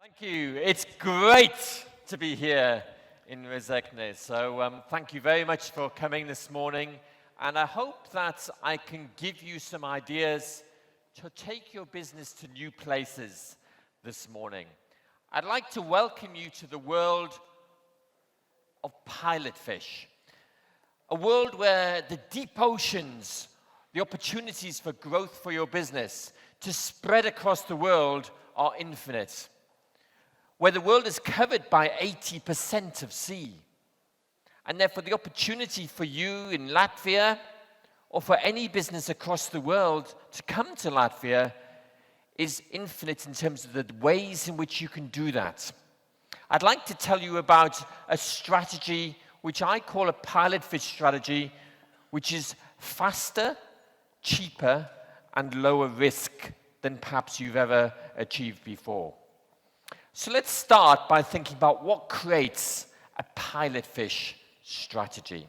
Thank you. It's great to be here in Rezekne. So thank you very much for coming this morning. And I hope that I can give you some ideas to take your business to new places this morning. I'd like to welcome you to the world of pilot fish. A world where the deep oceans, the opportunities for growth for your business to spread across the world are infinite. Where the world is covered by 80% of sea. And therefore the opportunity for you in Latvia or for any business across the world to come to Latvia is infinite in terms of the ways in which you can do that. I'd like to tell you about a strategy which I call a pilot fish strategy, which is faster, cheaper, and lower risk than perhaps you've ever achieved before. So let's start by thinking about what creates a pilot fish strategy.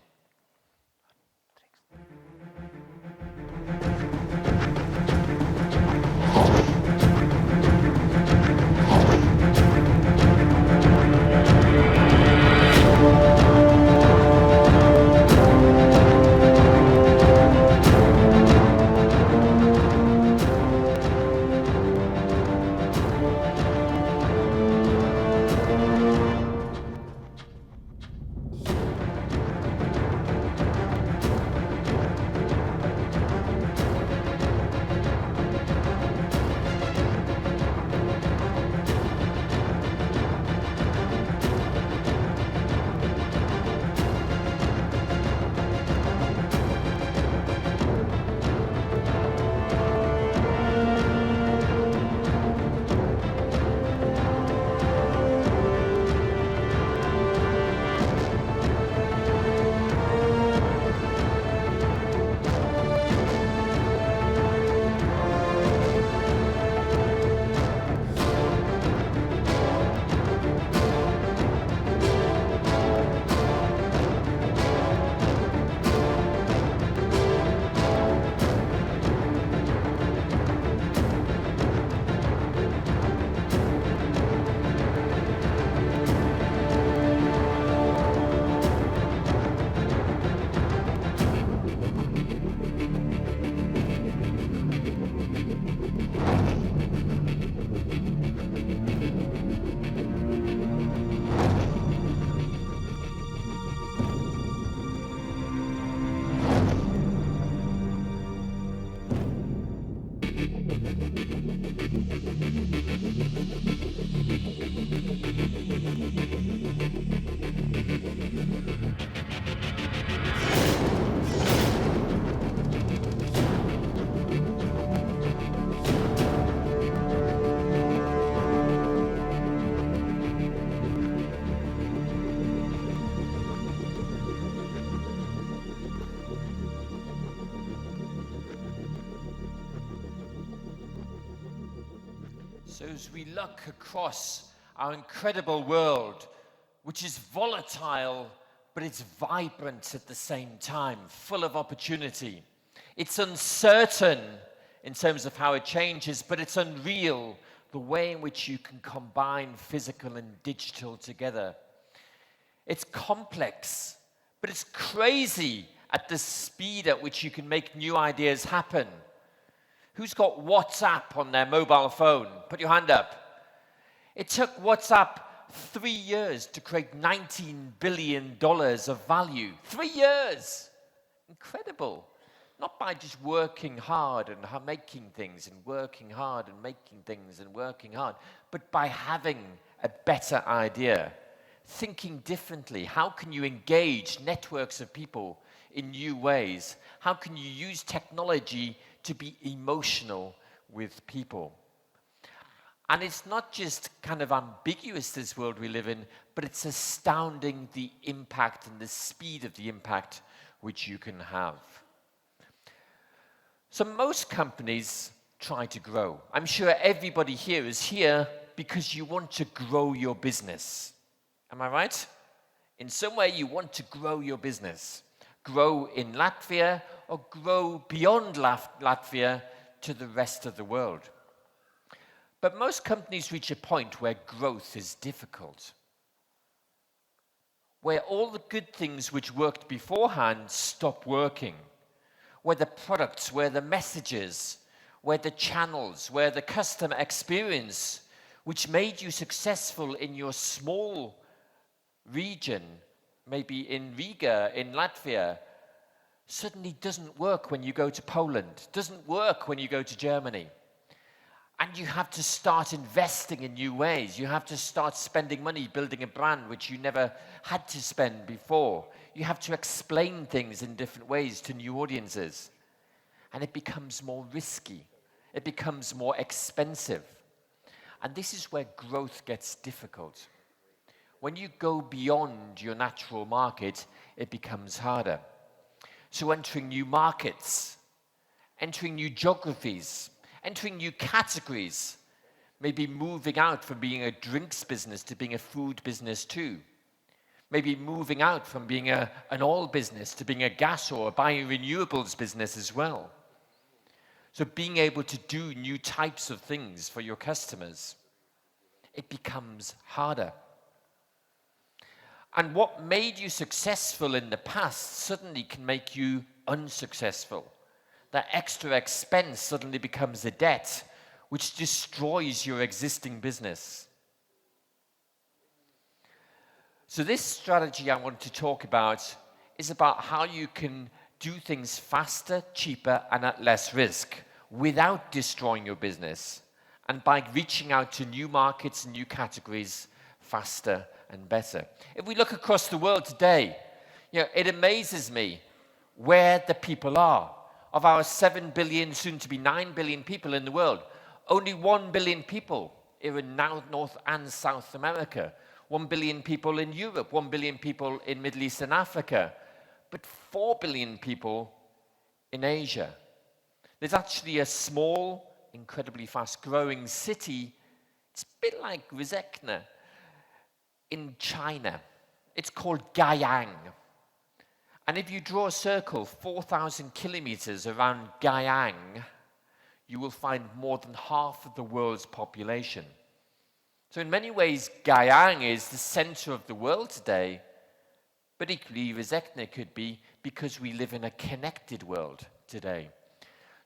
So as we look across our incredible world, which is volatile, but it's vibrant at the same time, full of opportunity. It's uncertain in terms of how it changes, but it's unreal, the way in which you can combine physical and digital together. It's complex, but it's crazy at the speed at which you can make new ideas happen. Who's got WhatsApp on their mobile phone? Put your hand up. It took WhatsApp 3 years to create $19 billion of value. 3 years! Incredible. Not by just working hard and making things and working hard and making things and working hard, but by having a better idea, thinking differently. How can you engage networks of people in new ways? How can you use technology to be emotional with people? And it's not just kind of ambiguous, this world we live in, but it's astounding the impact and the speed of the impact which you can have. So most companies try to grow. I'm sure everybody here is here because you want to grow your business. Am I right? In some way you want to grow your business. Grow in Latvia or grow beyond Latvia to the rest of the world. But most companies reach a point where growth is difficult, where all the good things which worked beforehand stop working, where the products, where the messages, where the channels, where the customer experience, which made you successful in your small region, maybe in Riga, in Latvia, suddenly doesn't work when you go to Poland, doesn't work when you go to Germany. And you have to start investing in new ways. You have to start spending money building a brand which you never had to spend before. You have to explain things in different ways to new audiences. And it becomes more risky. It becomes more expensive. And this is where growth gets difficult. When you go beyond your natural market, it becomes harder. So entering new markets, entering new geographies, entering new categories, maybe moving out from being a drinks business to being a food business too. Maybe moving out from being an oil business to being a gas or a biorenewables business as well. So being able to do new types of things for your customers, it becomes harder. And what made you successful in the past suddenly can make you unsuccessful. That extra expense suddenly becomes a debt, which destroys your existing business. So this strategy I want to talk about is about how you can do things faster, cheaper, and at less risk without destroying your business, and by reaching out to new markets and new categories faster and better. If we look across the world today, it amazes me where the people are. Of our 7 billion, soon to be 9 billion people in the world, only 1 billion people are in North and South America, 1 billion people in Europe, 1 billion people in Middle East and Africa, but 4 billion people in Asia. There's actually a small, incredibly fast-growing city, it's a bit like Rezekne, in China. It's called Gaiyang. And if you draw a circle 4,000 kilometers around Gaiyang, you will find more than half of the world's population. So in many ways, Gaiyang is the center of the world today, but equally Rezekne could be because we live in a connected world today.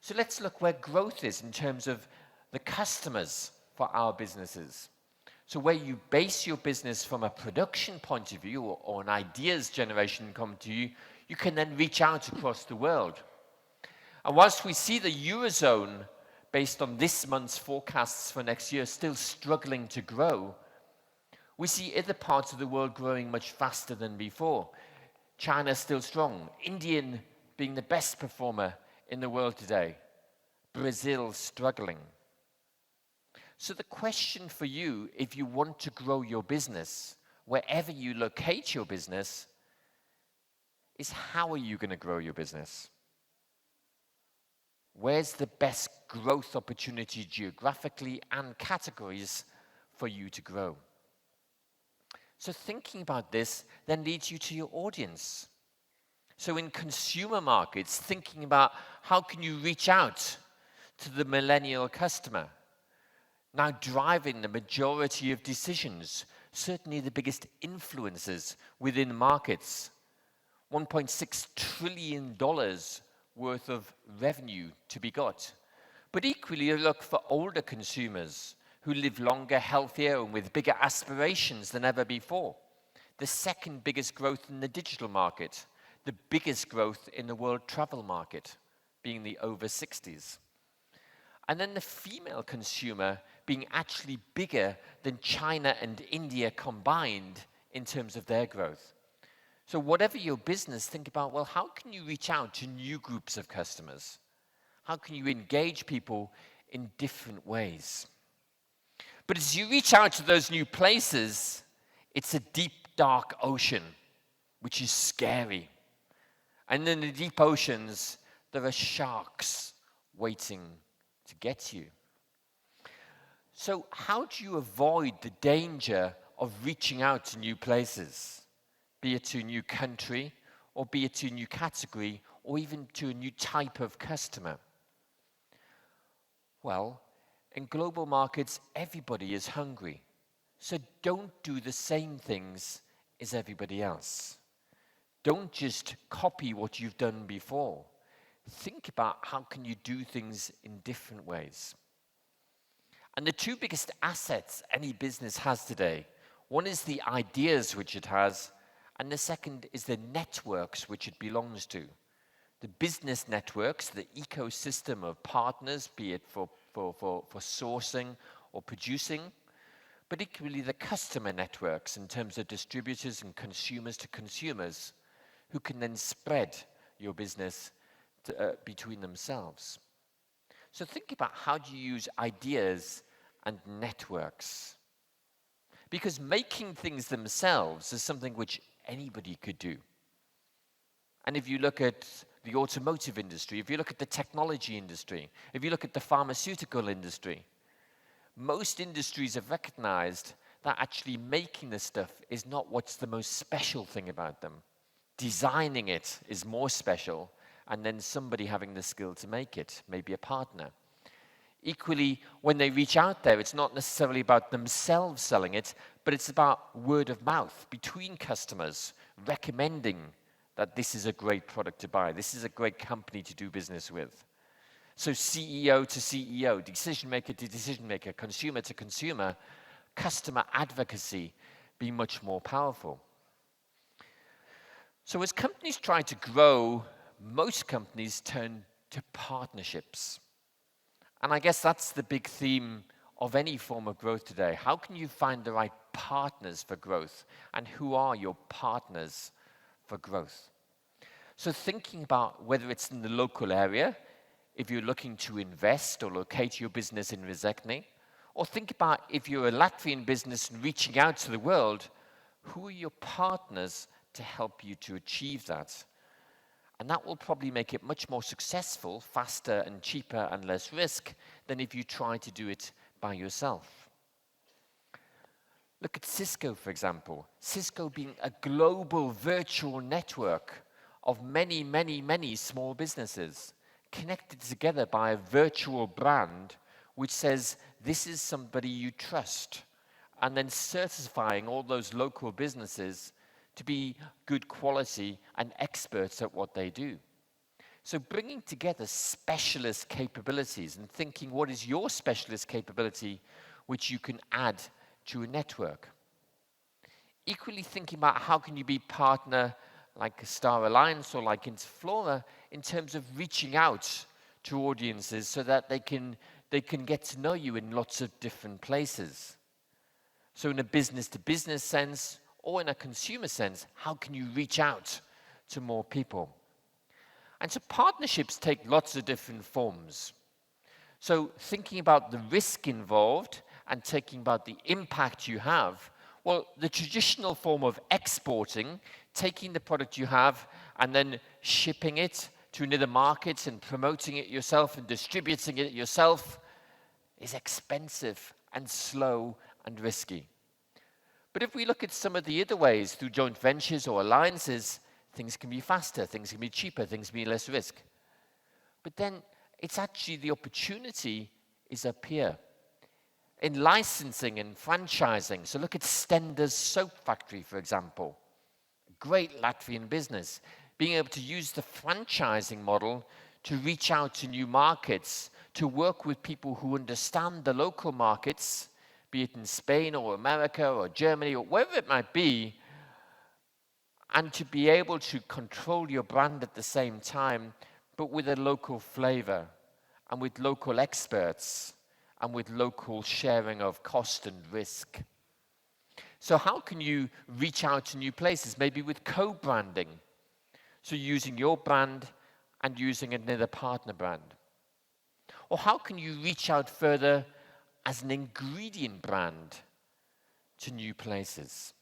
So let's look where growth is in terms of the customers for our businesses. So where you base your business from a production point of view or an ideas generation come to you, you can then reach out across the world. And whilst we see the Eurozone, based on this month's forecasts for next year, still struggling to grow, we see other parts of the world growing much faster than before. China still strong, India being the best performer in the world today, Brazil struggling. So the question for you, if you want to grow your business, wherever you locate your business, is how are you going to grow your business? Where's the best growth opportunity geographically and categories for you to grow? So thinking about this then leads you to your audience. So in consumer markets, thinking about how can you reach out to the millennial customer, now driving the majority of decisions, certainly the biggest influences within markets. $1.6 trillion worth of revenue to be got. But equally, you look for older consumers who live longer, healthier, and with bigger aspirations than ever before. The second biggest growth in the digital market, the biggest growth in the world travel market, being the over 60s. And then the female consumer being actually bigger than China and India combined in terms of their growth. So whatever your business, think about, well, how can you reach out to new groups of customers? How can you engage people in different ways? But as you reach out to those new places, it's a deep, dark ocean, which is scary. And in the deep oceans, there are sharks waiting to get you. So how do you avoid the danger of reaching out to new places, be it to a new country, or be it to a new category, or even to a new type of customer? Well, In global markets, everybody is hungry. So don't do the same things as everybody else. Don't just copy what you've done before. Think about how can you do things in different ways. And the two biggest assets any business has today, one is the ideas which it has, and the second is the networks which it belongs to. The business networks, the ecosystem of partners, be it for sourcing or producing, but equally the customer networks in terms of distributors and consumers to consumers who can then spread your business between themselves. So think about how do you use ideas and networks. Because making things themselves is something which anybody could do. And if you look at the automotive industry, if you look at the technology industry, if you look at the pharmaceutical industry, most industries have recognized that actually making the stuff is not what's the most special thing about them. Designing it is more special, and then somebody having the skill to make it, maybe a partner. Equally, when they reach out there, it's not necessarily about themselves selling it, but it's about word of mouth between customers, recommending that this is a great product to buy, this is a great company to do business with. So CEO to CEO, decision maker to decision maker, consumer to consumer, customer advocacy be much more powerful. So as companies try to grow, most companies turn to partnerships. And I guess that's the big theme of any form of growth today. How can you find the right partners for growth? And who are your partners for growth? So thinking about whether it's in the local area, if you're looking to invest or locate your business in Rezekne, or think about if you're a Latvian business and reaching out to the world, who are your partners to help you to achieve that? And that will probably make it much more successful, faster and cheaper and less risk than if you try to do it by yourself. Look at Cisco, for example. Cisco being a global virtual network of many, many, many small businesses connected together by a virtual brand which says this is somebody you trust, and then certifying all those local businesses to be good quality and experts at what they do. So bringing together specialist capabilities and thinking what is your specialist capability which you can add to a network. Equally thinking about how can you be partner like a Star Alliance or like Interflora in terms of reaching out to audiences so that they can get to know you in lots of different places. So in a business-to-business sense or in a consumer sense, how can you reach out to more people? And so partnerships take lots of different forms. So thinking about the risk involved and taking about the impact you have, well, the traditional form of exporting, taking the product you have and then shipping it to another market and promoting it yourself and distributing it yourself is expensive and slow and risky. But if we look at some of the other ways through joint ventures or alliances, things can be faster, things can be cheaper, things can be less risk. But then it's actually the opportunity is up here. In licensing and franchising, so look at Stender's soap factory, for example. A great Latvian business. Being able to use the franchising model to reach out to new markets, to work with people who understand the local markets, be it in Spain or America or Germany or wherever it might be, and to be able to control your brand at the same time, but with a local flavor and with local experts and with local sharing of cost and risk. So how can you reach out to new places? Maybe with co-branding. So using your brand and using another partner brand. Or how can you reach out further as an ingredient brand to new places?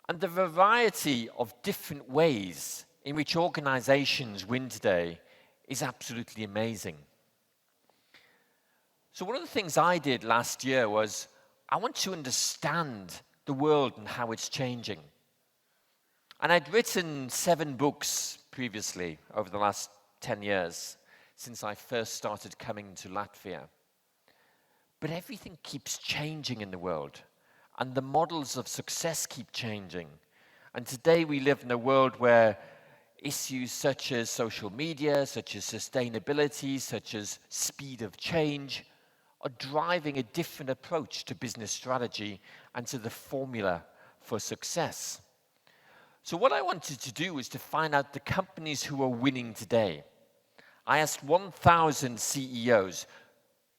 And the variety of different ways in which organizations win today is absolutely amazing. So one of the things I did last year was I want to understand the world and how it's changing. And I'd written 7 books previously over the last 10 years. since I first started coming to Latvia. But everything keeps changing in the world, and the models of success keep changing. And today we live in a world where issues such as social media, such as sustainability, such as speed of change, are driving a different approach to business strategy and to the formula for success. So what I wanted to do was to find out the companies who are winning today. I asked 1,000 CEOs,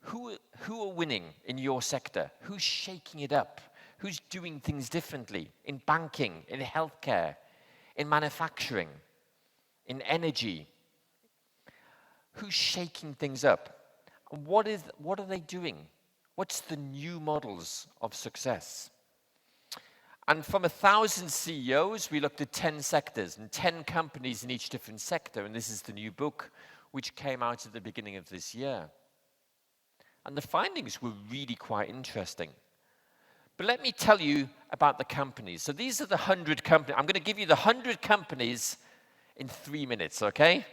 who are winning in your sector? Who's shaking it up? Who's doing things differently in banking, in healthcare, in manufacturing, in energy? Who's shaking things up? And what are they doing? What's the new models of success? And from 1,000 CEOs, we looked at 10 sectors and 10 companies in each different sector. And this is the new book, which came out at the beginning of this year. And the findings were really quite interesting. But let me tell you about the companies. So these are the 100 companies. I'm going to give you the 100 companies in 3 minutes, okay?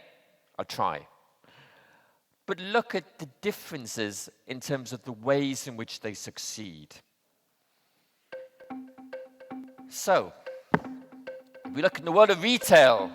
I'll try. But look at the differences in terms of the ways in which they succeed. So, if we look in the world of retail,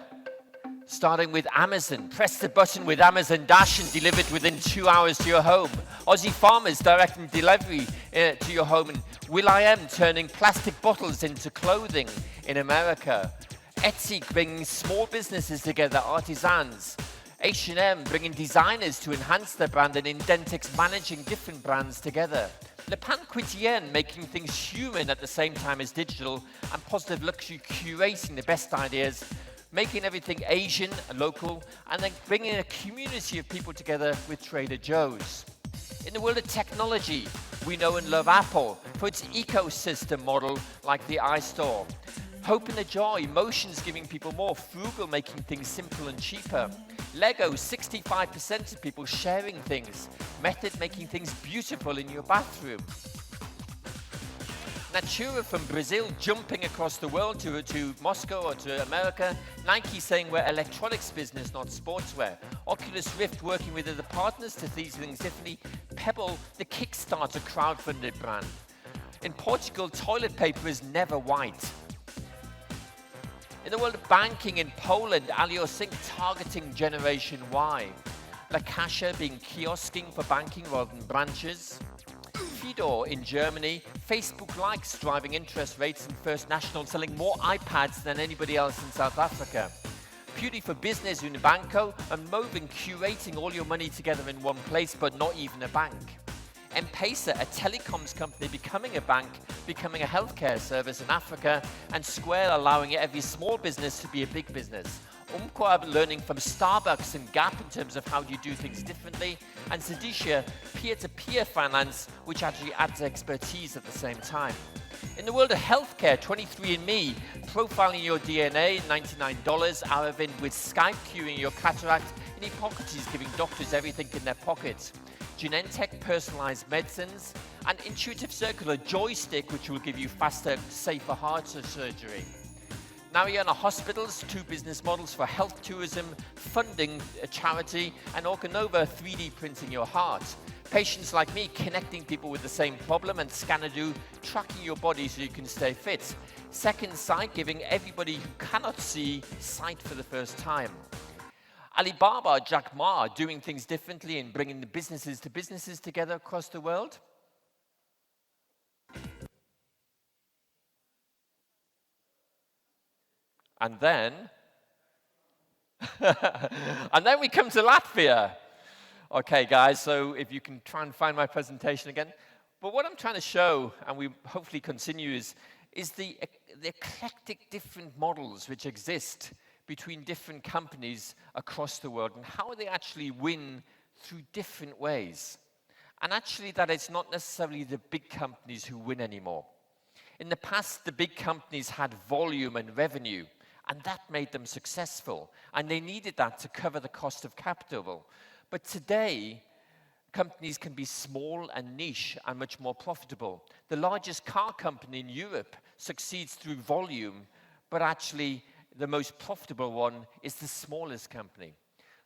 starting with Amazon, press the button with Amazon Dash and delivered within 2 hours to your home. Aussie Farmers directing delivery to your home. And will.i.am turning plastic bottles into clothing in America. Etsy bringing small businesses together, artisans. H&M bringing designers to enhance their brand, and Indentix managing different brands together. Le Pan Quotidien making things human at the same time as digital, and Positive Luxury curating the best ideas, making everything Asian and local, and then bringing a community of people together with Trader Joe's. In the world of technology, we know and love Apple for its ecosystem model like the iStore. Hope in a Jar, emotions giving people more, Frugal making things simple and cheaper. Lego, 65% of people sharing things. Method making things beautiful in your bathroom. Natura from Brazil jumping across the world to Moscow or to America. Nike saying we're electronics business, not sportswear. Oculus Rift working with other partners to see things differently. Pebble, the Kickstarter crowdfunded brand. In Portugal, toilet paper is never white. In the world of banking in Poland, Aliosync targeting Generation Y. La Caixa being kiosking for banking rather than branches. Fidor in Germany, Facebook likes driving interest rates, and First National selling more iPads than anybody else in South Africa. Beauty for Business, Unibanco, and Moving curating all your money together in one place, but not even a bank. M-Pesa, a telecoms company becoming a bank, becoming a healthcare service in Africa, and Square allowing every small business to be a big business. Umqua learning from Starbucks and Gap in terms of how you do things differently, and Zedisha, peer-to-peer finance, which actually adds expertise at the same time. In the world of healthcare, 23andMe, profiling your DNA, $99, Aravind with Skype curing your cataract, and Hippocrates giving doctors everything in their pockets. Genentech, personalized medicines, and Intuitive Circular Joystick, which will give you faster, safer heart surgery. Mariana Hospitals, 2 business models for health tourism, funding a charity, and Organova, 3D printing your heart. Patients like me, connecting people with the same problem, and Scanadu, tracking your body so you can stay fit. Second Sight, giving everybody who cannot see sight for the first time. Alibaba, Jack Ma, doing things differently and bringing the businesses together across the world. And then, we come to Latvia. Okay, guys, so if you can try and find my presentation again. But what I'm trying to show, and we hopefully continue, is the eclectic different models which exist between different companies across the world, and how they actually win through different ways. And actually that it's not necessarily the big companies who win anymore. In the past, the big companies had volume and revenue, and that made them successful, and they needed that to cover the cost of capital. But today, companies can be small and niche and much more profitable. The largest car company in Europe succeeds through volume, but actually the most profitable one is the smallest company.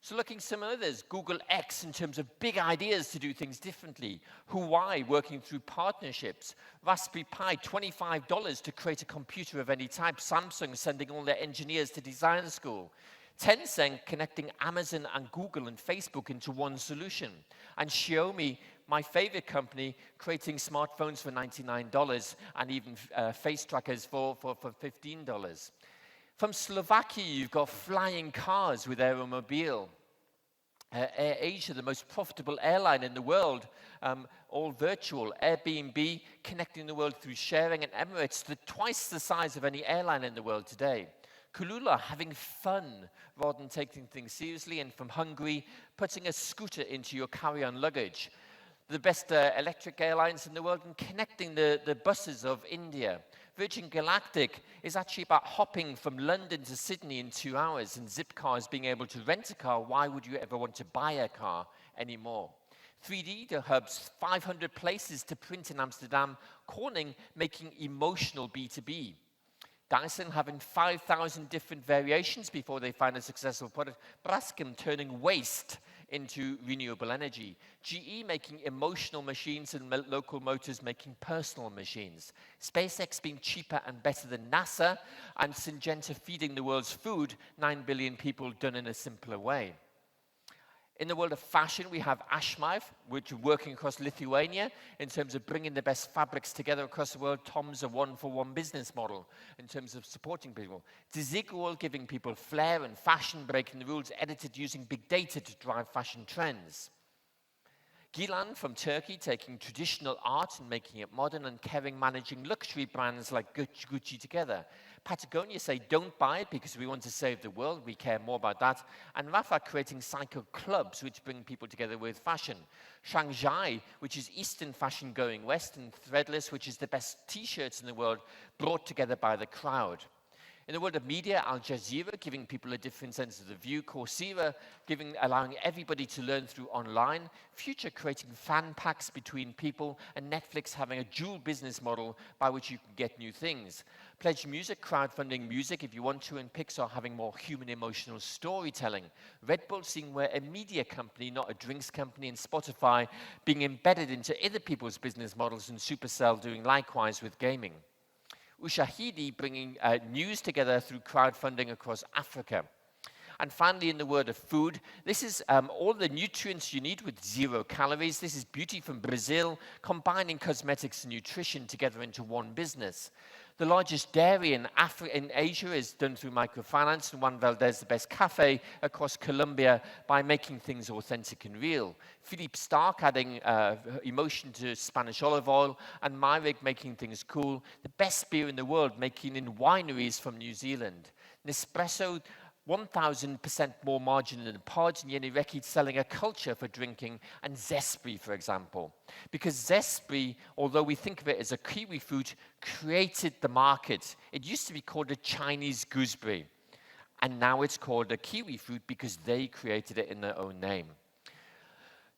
So looking similar, there's Google X in terms of big ideas to do things differently. Huawei working through partnerships. Raspberry Pi, $25 to create a computer of any type. Samsung sending all their engineers to design school. Tencent connecting Amazon and Google and Facebook into one solution. And Xiaomi, my favorite company, creating smartphones for $99 and even face trackers for $15. From Slovakia, you've got flying cars with Aeromobile. Air Asia, the most profitable airline in the world, all virtual. Airbnb connecting the world through sharing, and Emirates, twice the size of any airline in the world today. Kulula having fun rather than taking things seriously. And from Hungary, putting a scooter into your carry-on luggage. The best electric airlines in the world, and connecting the buses of India. Virgin Galactic is actually about hopping from London to Sydney in 2 hours, and Zipcars being able to rent a car. Why would you ever want to buy a car anymore? 3D hubs, 500 places to print in Amsterdam. Corning making emotional B2B. Dyson having 5,000 different variations before they find a successful product. Braskem turning waste into renewable energy. GE making emotional machines, and local motors making personal machines. SpaceX being cheaper and better than NASA, and Syngenta feeding the world's food, 9 billion people done in a simpler way. In the world of fashion, we have Ashmave, which are working across Lithuania in terms of bringing the best fabrics together across the world. Tom's a one-for-one business model in terms of supporting people. Desigual giving people flair and fashion, breaking the rules, edited using big data to drive fashion trends. Gilan from Turkey taking traditional art and making it modern, and Kering managing luxury brands like Gucci together. Patagonia say don't buy it because we want to save the world, we care more about that. And Rafa creating cycle clubs which bring people together with fashion. Shanghai, which is Eastern fashion going west, and Threadless, which is the best t-shirts in the world, brought together by the crowd. In the world of media, Al Jazeera giving people a different sense of the view, Coursera allowing everybody to learn through online, Future creating fan packs between people, and Netflix having a dual business model by which you can get new things. Pledge Music crowdfunding music if you want to, and Pixar having more human emotional storytelling. Red Bull seeing we're a media company, not a drinks company, and Spotify being embedded into other people's business models, and Supercell doing likewise with gaming. Ushahidi bringing news together through crowdfunding across Africa. And finally, in the world of food, this is all the nutrients you need with 0 calories. This is Beauty from Brazil, combining cosmetics and nutrition together into one business. The largest dairy in Asia is done through microfinance, and Juan Valdez, the best cafe across Colombia, by making things authentic and real. Philippe Stark adding emotion to Spanish olive oil, and Myrig making things cool. The best beer in the world, making in wineries from New Zealand. Nespresso, 1,000% more margin than pods, and Jenny Rekid selling a culture for drinking, and Zespri, for example. Because Zespri, although we think of it as a kiwi fruit, created the market. It used to be called a Chinese gooseberry, and now it's called a kiwi fruit because they created it in their own name.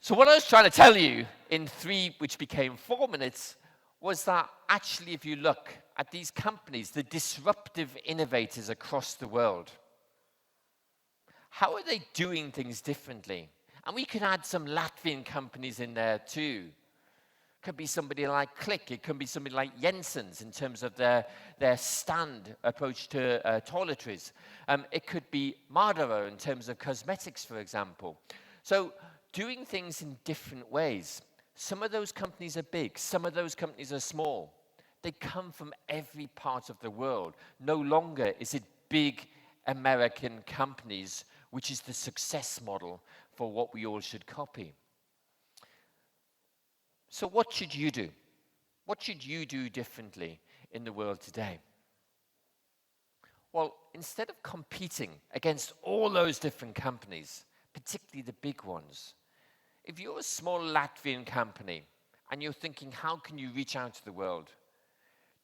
So what I was trying to tell you in 3, which became 4 minutes, was that actually if you look at these companies, the disruptive innovators across the world, how are they doing things differently? And we could add some Latvian companies in there too. Could be somebody like Click. It could be somebody like Jensen's in terms of their stand approach to toiletries. It could be Madara in terms of cosmetics, for example. So doing things in different ways. Some of those companies are big. Some of those companies are small. They come from every part of the world. No longer is it big American companies, which is the success model for what we all should copy. So what should you do? What should you do differently in the world today? Well, instead of competing against all those different companies, particularly the big ones, if you're a small Latvian company and you're thinking, how can you reach out to the world?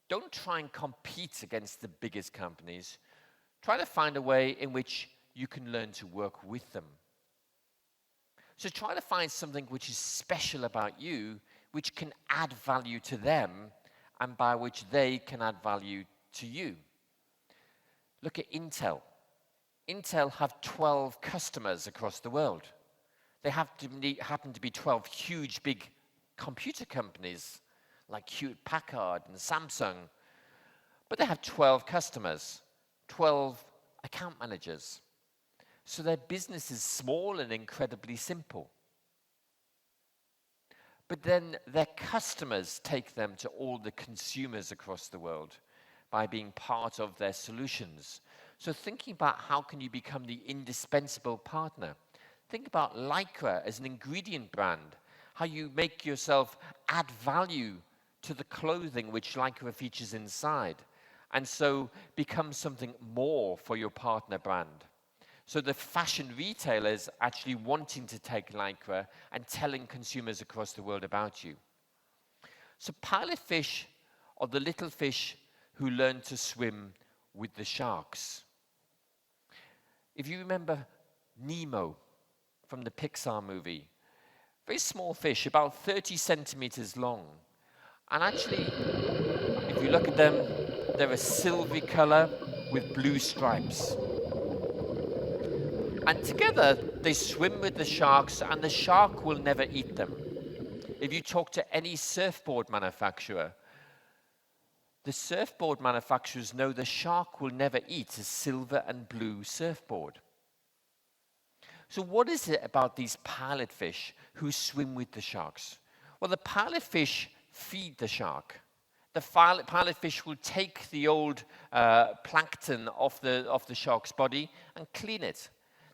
Don't try and compete against the biggest companies. Try to find a way in which you can learn to work with them. So try to find something which is special about you, which can add value to them, and by which they can add value to you. Look at Intel. Intel have 12 customers across the world. They happen to be 12 huge, big computer companies like Hewlett-Packard and Samsung. But they have 12 customers, 12 account managers. So their business is small and incredibly simple. But then their customers take them to all the consumers across the world by being part of their solutions. So thinking about how can you become the indispensable partner. Think about Lycra as an ingredient brand, how you make yourself add value to the clothing which Lycra features inside, and so become something more for your partner brand. So the fashion retailers actually wanting to take Lycra and telling consumers across the world about you. So pilot fish are the little fish who learn to swim with the sharks. If you remember Nemo from the Pixar movie, very small fish, about 30 centimeters long. And actually, if you look at them, they're a silvery color with blue stripes. And together, they swim with the sharks, and the shark will never eat them. If you talk to any surfboard manufacturer, the surfboard manufacturers know the shark will never eat a silver and blue surfboard. So what is it about these pilot fish who swim with the sharks? Well, the pilot fish feed the shark. The pilot fish will take the old plankton off the shark's body and clean it.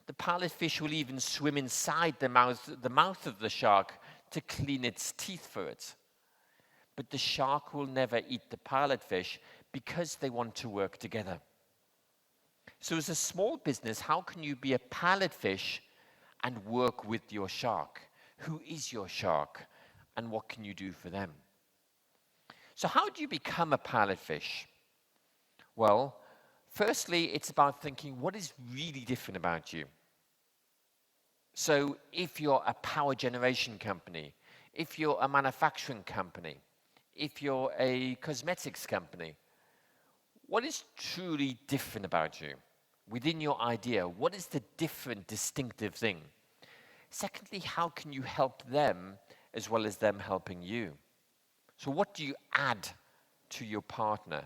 The pilot fish will even swim inside the mouth of the shark to clean its teeth for it. But the shark will never eat the pilot fish because they want to work together. So as a small business, how can you be a pilot fish and work with your shark? Who is your shark and what can you do for them? So how do you become a pilot fish? Well, firstly, it's about thinking what is really different about you. So if you're a power generation company, if you're a manufacturing company, if you're a cosmetics company, what is truly different about you? Within your idea, what is the different, distinctive thing? Secondly, how can you help them as well as them helping you? So what do you add to your partner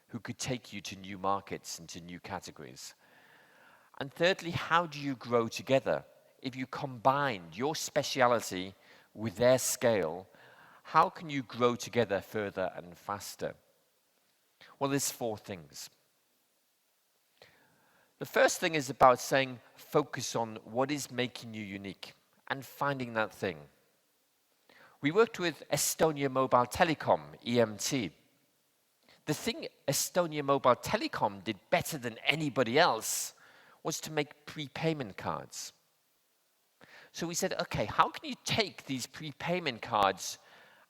who could take you to new markets and to new categories? And thirdly, how do you grow together? If you combine your speciality with their scale, how can you grow together further and faster? Well, there's 4 things. The first thing is about saying, focus on what is making you unique and finding that thing. We worked with Estonia Mobile Telecom, EMT. The thing Estonia Mobile Telecom did better than anybody else was to make prepayment cards. So we said, okay, how can you take these prepayment cards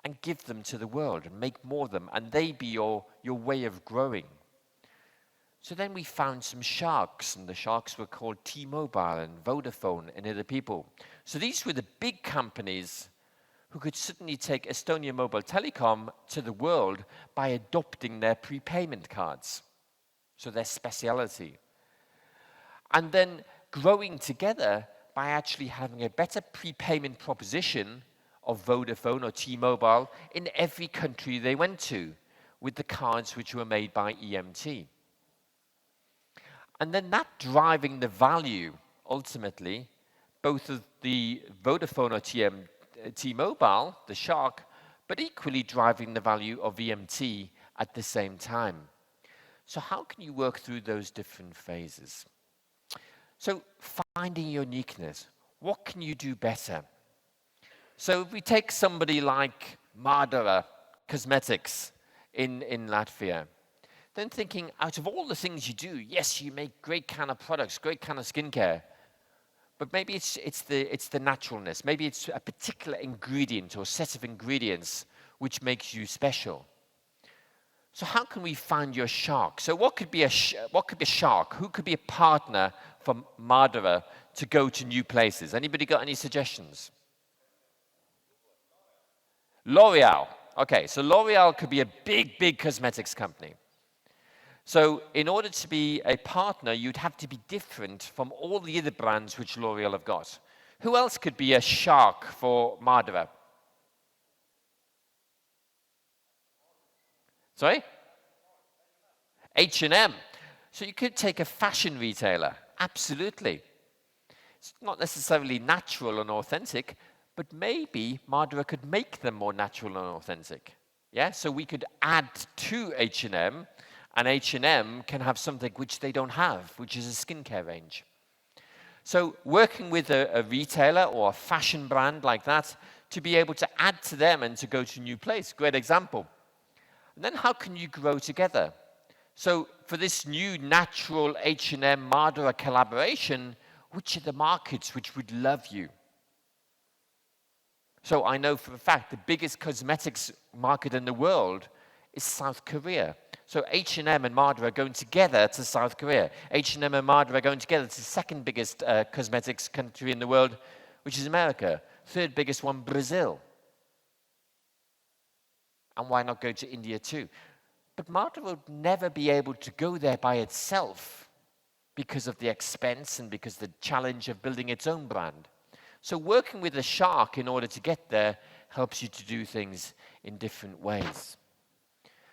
and give them to the world and make more of them, and they be your way of growing? So then we found some sharks, and the sharks were called T-Mobile and Vodafone and other people. So these were the big companies who could suddenly take Estonia Mobile Telecom to the world by adopting their prepayment cards, so their speciality. And then growing together by actually having a better prepayment proposition of Vodafone or T-Mobile in every country they went to with the cards which were made by EMT. And then that driving the value, ultimately, both of the Vodafone or T-Mobile, the shark, but equally driving the value of EMT at the same time. So how can you work through those different phases? So finding your uniqueness. What can you do better? So if we take somebody like Madara Cosmetics in Latvia, then thinking out of all the things you do, yes, you make great kind of products, great kind of skincare, but maybe it's the naturalness. Maybe it's a particular ingredient or set of ingredients which makes you special. So how can we find your shark? So what could be a shark? Who could be a partner for Madara to go to new places? Anybody got any suggestions? L'Oreal. Okay, so L'Oreal could be a big, big cosmetics company. So in order to be a partner, you'd have to be different from all the other brands which L'Oreal have got. Who else could be a shark for Madara? Sorry? H&M. So you could take a fashion retailer. Absolutely. It's not necessarily natural and authentic, but maybe Madara could make them more natural and authentic. Yeah, so we could add to H&M, and H&M can have something which they don't have, which is a skincare range. So working with a retailer or a fashion brand like that, to be able to add to them and to go to a new place, great example. And then how can you grow together? So for this new natural H&M Madara collaboration, which are the markets which would love you? So I know for a fact the biggest cosmetics market in the world is South Korea. So H&M and Madara are going together to South Korea. H&M and Madara are going together to the second biggest cosmetics country in the world, which is America. Third biggest one, Brazil. And why not go to India too? But Madara would never be able to go there by itself because of the expense and because of the challenge of building its own brand. So working with a shark in order to get there helps you to do things in different ways.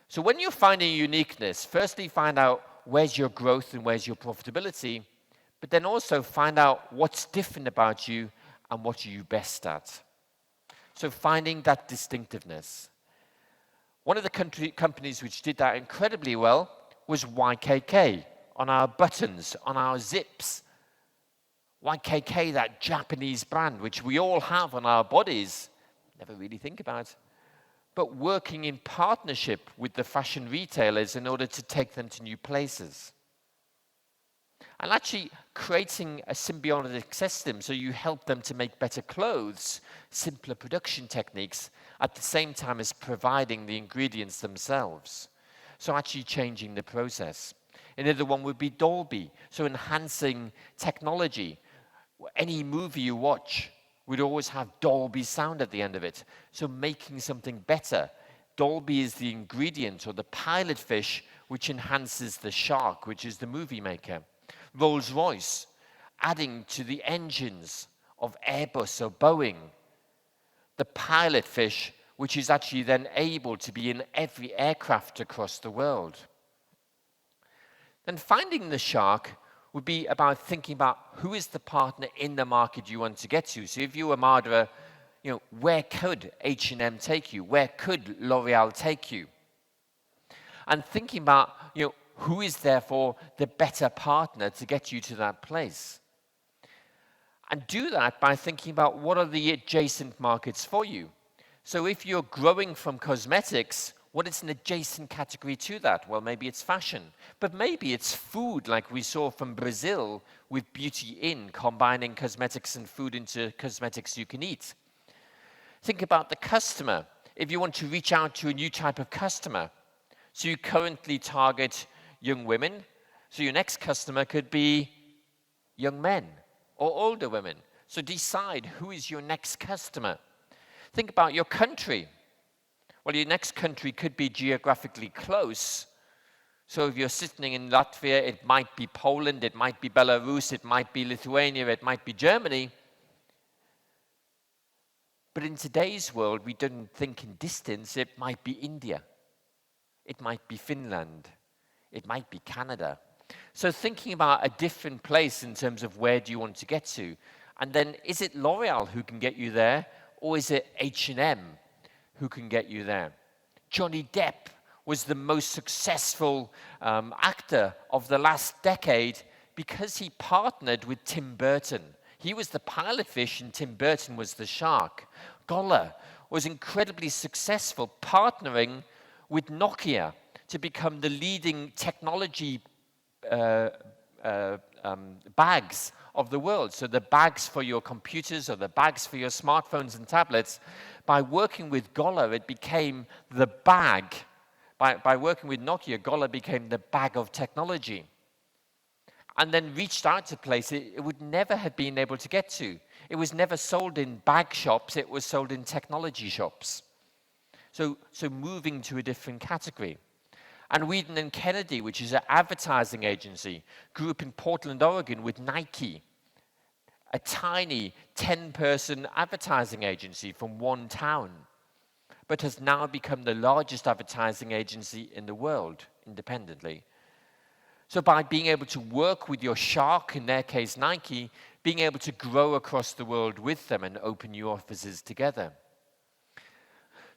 So when you're finding uniqueness, firstly find out where's your growth and where's your profitability, but then also find out what's different about you and what are you best at. So finding that distinctiveness. One of the companies which did that incredibly well was YKK, on our buttons, on our zips. YKK, that Japanese brand, which we all have on our bodies, never really think about, but working in partnership with the fashion retailers in order to take them to new places. And actually creating a symbiotic system so you help them to make better clothes, simpler production techniques, at the same time as providing the ingredients themselves. So actually changing the process. Another one would be Dolby, so enhancing technology. Any movie you watch would always have Dolby sound at the end of it. So making something better. Dolby is the ingredient or the pilot fish which enhances the shark, which is the movie maker. Rolls-Royce, adding to the engines of Airbus or Boeing, the pilot fish, which is actually then able to be in every aircraft across the world. Then finding the shark would be about thinking about who is the partner in the market you want to get to. So if you were Madara, where could H&M take you? Where could L'Oreal take you? And thinking about, who is therefore the better partner to get you to that place? And do that by thinking about what are the adjacent markets for you. So if you're growing from cosmetics, what is an adjacent category to that? Well, maybe it's fashion, but maybe it's food, like we saw from Brazil with Beauty In, combining cosmetics and food into cosmetics you can eat. Think about the customer. If you want to reach out to a new type of customer, so you currently target young women, so your next customer could be young men or older women. So decide who is your next customer. Think about your country. Well, your next country could be geographically close. So if you're sitting in Latvia, it might be Poland, it might be Belarus, it might be Lithuania, it might be Germany. But in today's world, we don't think in distance. It might be India. It might be Finland. It might be Canada. So thinking about a different place in terms of where do you want to get to. And then is it L'Oreal who can get you there? Or is it H&M who can get you there? Johnny Depp was the most successful actor of the last decade because he partnered with Tim Burton. He was the pilot fish and Tim Burton was the shark. Golla was incredibly successful partnering with Nokia to become the leading technology bags of the world. So the bags for your computers or the bags for your smartphones and tablets. By working with Golla, it became the bag. By working with Nokia, Golla became the bag of technology. And then reached out to places it would never have been able to get to. It was never sold in bag shops, it was sold in technology shops. So moving to a different category. And Whedon and Kennedy, which is an advertising agency, grew up in Portland, Oregon with Nike, a tiny 10-person advertising agency from one town, but has now become the largest advertising agency in the world independently. So by being able to work with your shark, in their case Nike, being able to grow across the world with them and open new offices together.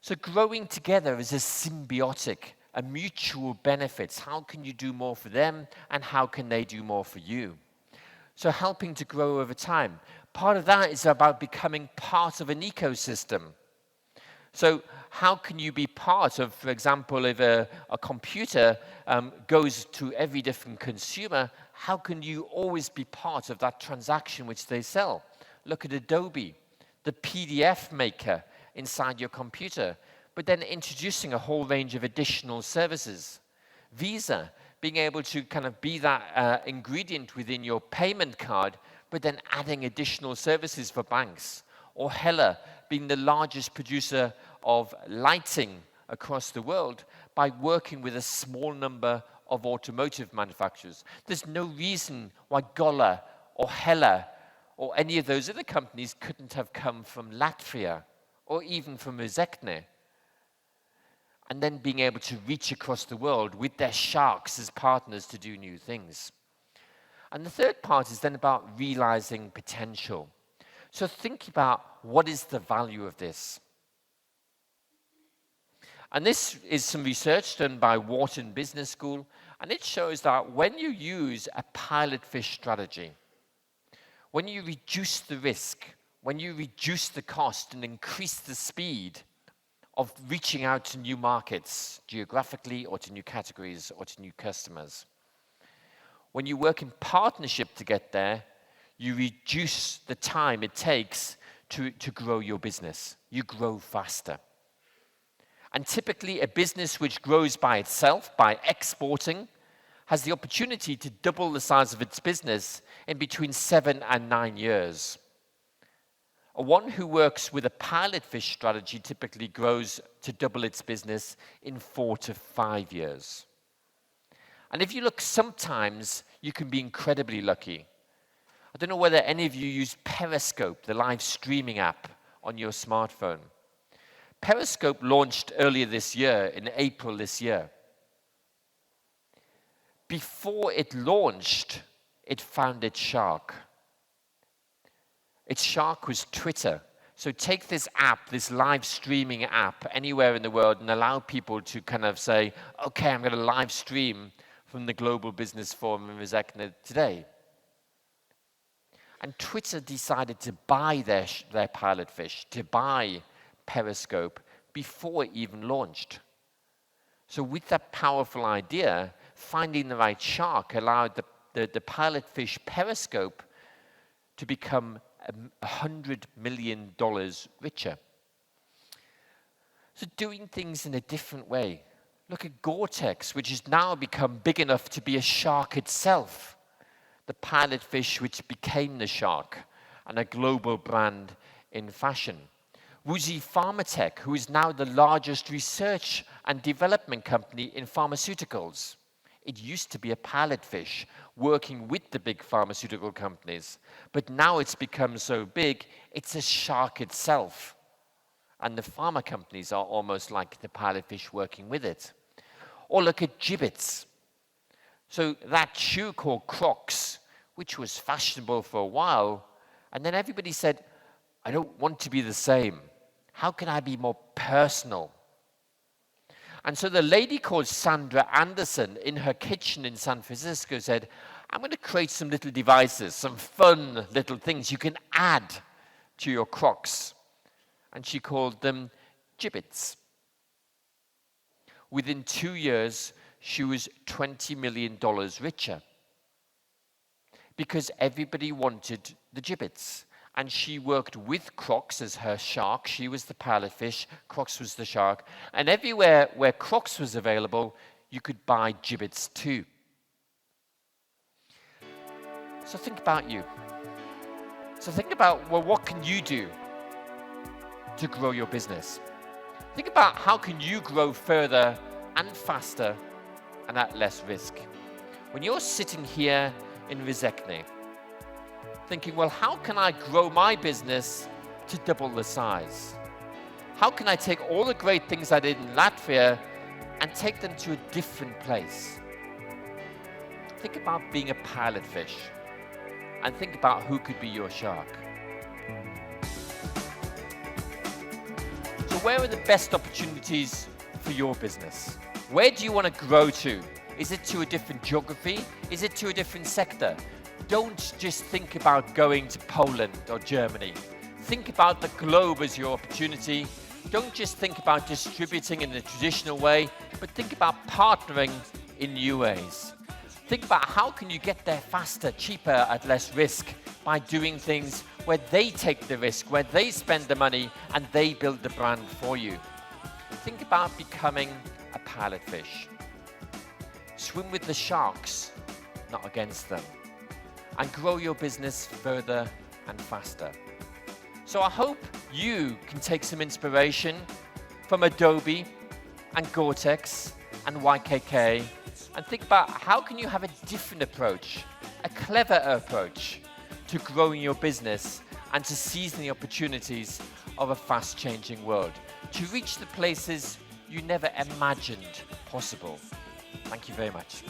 So growing together is a symbiotic, a mutual benefits. How can you do more for them and how can they do more for you? So helping to grow over time. Part of that is about becoming part of an ecosystem. So how can you be part of, for example, if a computer goes to every different consumer, how can you always be part of that transaction which they sell? Look at Adobe, the PDF maker inside your computer, but then introducing a whole range of additional services. Visa, being able to kind of be that ingredient within your payment card, but then adding additional services for banks. Or Hella, being the largest producer of lighting across the world by working with a small number of automotive manufacturers. There's no reason why Gola or Hella or any of those other companies couldn't have come from Latvia or even from Rezekne. And then being able to reach across the world with their sharks as partners to do new things. And the third part is then about realizing potential. So think about what is the value of this. And this is some research done by Wharton Business School, and it shows that when you use a pilot fish strategy, when you reduce the risk, when you reduce the cost and increase the speed of reaching out to new markets geographically or to new categories or to new customers, when you work in partnership to get there, you reduce the time it takes to grow your business. You grow faster. And typically, a business which grows by itself, by exporting, has the opportunity to double the size of its business in between 7 and 9 years. One who works with a pilot fish strategy typically grows to double its business in 4 to 5 years. And if you look, sometimes you can be incredibly lucky. I don't know whether any of you use Periscope, the live streaming app on your smartphone. Periscope launched earlier this year, in April this year. Before it launched, it found its shark. Its shark was Twitter. So take this app, this live streaming app, anywhere in the world and allow people to kind of say, okay, I'm going to live stream from the Global Business Forum in Rezekne today. And Twitter decided to buy their pilot fish, to buy Periscope before it even launched. So with that powerful idea, finding the right shark allowed the pilot fish Periscope to become $100 million richer. So doing things in a different way. Look at Gore-Tex, which has now become big enough to be a shark itself. The pilot fish which became the shark and a global brand in fashion. Wuxi Pharmatech, who is now the largest research and development company in pharmaceuticals. It used to be a pilot fish working with the big pharmaceutical companies, but now it's become so big, it's a shark itself. And the pharma companies are almost like the pilot fish working with it. Or look at Jibbitz. So that shoe called Crocs, which was fashionable for a while, and then everybody said, I don't want to be the same. How can I be more personal? And so the lady called Sandra Anderson in her kitchen in San Francisco said, I'm going to create some little devices, some fun little things you can add to your Crocs. And she called them Jibbitz. Within 2 years, she was $20 million richer because everybody wanted the Jibbitz. And she worked with Crocs as her shark. She was the pilot fish, Crocs was the shark. And everywhere where Crocs was available, you could buy Jibbitz too. So think about you. So think about, well, what can you do to grow your business? Think about how can you grow further and faster and at less risk. When you're sitting here in Rezekne, thinking, well, how can I grow my business to double the size? How can I take all the great things I did in Latvia and take them to a different place? Think about being a pilot fish and think about who could be your shark. So where are the best opportunities for your business? Where do you want to grow to? Is it to a different geography? Is it to a different sector? Don't just think about going to Poland or Germany. Think about the globe as your opportunity. Don't just think about distributing in the traditional way, but think about partnering in new ways. Think about how can you get there faster, cheaper, at less risk by doing things where they take the risk, where they spend the money and they build the brand for you. Think about becoming a pilot fish. Swim with the sharks, not against them, and grow your business further and faster. So I hope you can take some inspiration from Adobe and Gore-Tex and YKK and think about how can you have a different approach, a clever approach to growing your business and to seizing the opportunities of a fast-changing world, to reach the places you never imagined possible. Thank you very much.